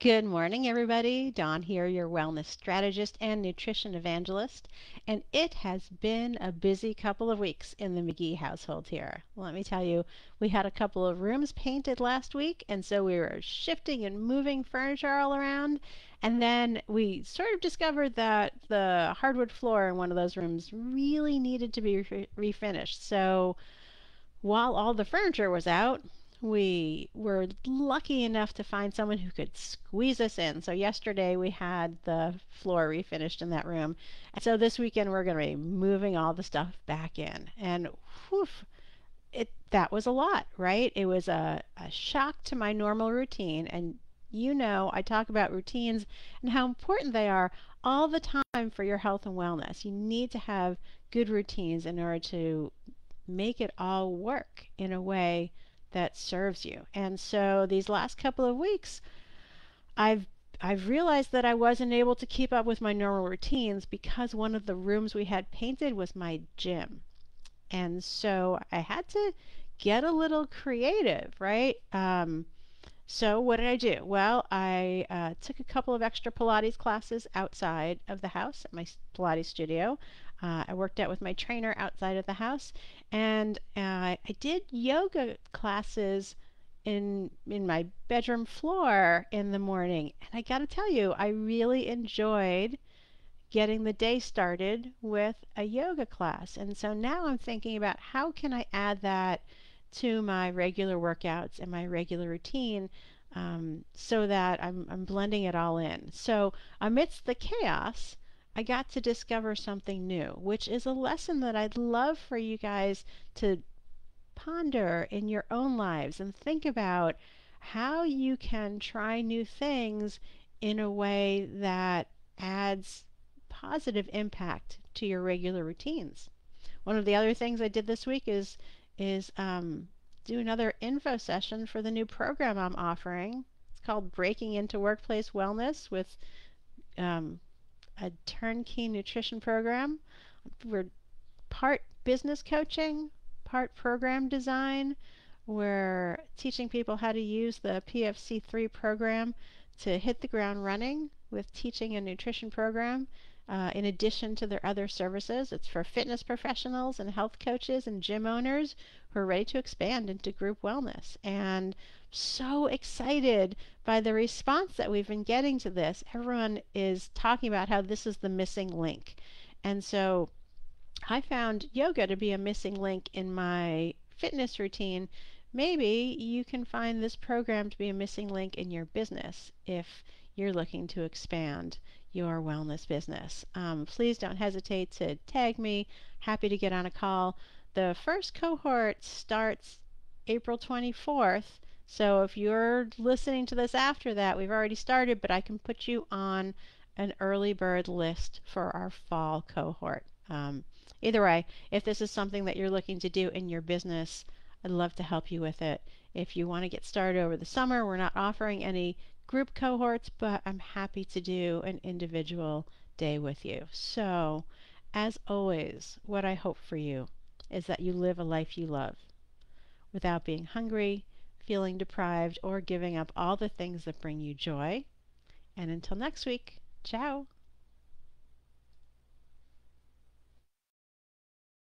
Good morning, everybody. Dawn here, your wellness strategist and nutrition evangelist. And it has been a busy couple of weeks in the McGee household here. Let me tell you, we had a couple of rooms painted last week, and so we were shifting and moving furniture all around. And then we sort of discovered that the hardwood floor in one of those rooms really needed to be refinished. So while all the furniture was out, we were lucky enough to find someone who could squeeze us in. So yesterday we had the floor refinished in that room. And so this weekend we're going to be moving all the stuff back in. And whew, that was a lot, right? It was a shock to my normal routine. And I talk about routines and how important they are all the time for your health and wellness. You need to have good routines in order to make it all work in a way that serves you. And so these last couple of weeks, I've I've realized that I wasn't able to keep up with my normal routines because one of the rooms we had painted was my gym. And so I had to get a little creative, right? So what did I do? Well, I took a couple of extra Pilates classes outside of the house at my Pilates studio. I worked out with my trainer outside of the house, and I did yoga classes in my bedroom floor in the morning. And I got to tell you, I really enjoyed getting the day started with a yoga class. And so now I'm thinking about how can I add that to my regular workouts and my regular routine so that I'm blending it all in. So amidst the chaos, I got to discover something new, which is a lesson that I'd love for you guys to ponder in your own lives and think about how you can try new things in a way that adds positive impact to your regular routines. One of the other things I did this week is do another info session for the new program I'm offering. It's called Breaking into Workplace Wellness with um, a turnkey nutrition program. We're part business coaching, part program design. We're teaching people how to use the PFC3 program to hit the ground running with teaching a nutrition program in addition to their other services. It's for fitness professionals and health coaches and gym owners who are ready to expand into group wellness. And so excited by the response that we've been getting to this. Everyone is talking about how this is the missing link. And so I found yoga to be a missing link in my fitness routine. Maybe you can find this program to be a missing link in your business if you're looking to expand your wellness business. Please don't hesitate to tag me. Happy to get on a call. The first cohort starts April 24th. So if you're listening to this after that, we've already started, but I can put you on an early bird list for our fall cohort. Either way, if this is something that you're looking to do in your business, I'd love to help you with it. If you want to get started over the summer, we're not offering any group cohorts, but I'm happy to do an individual day with you. So, as always, what I hope for you is that you live a life you love without being hungry, feeling deprived, or giving up all the things that bring you joy. And until next week, ciao.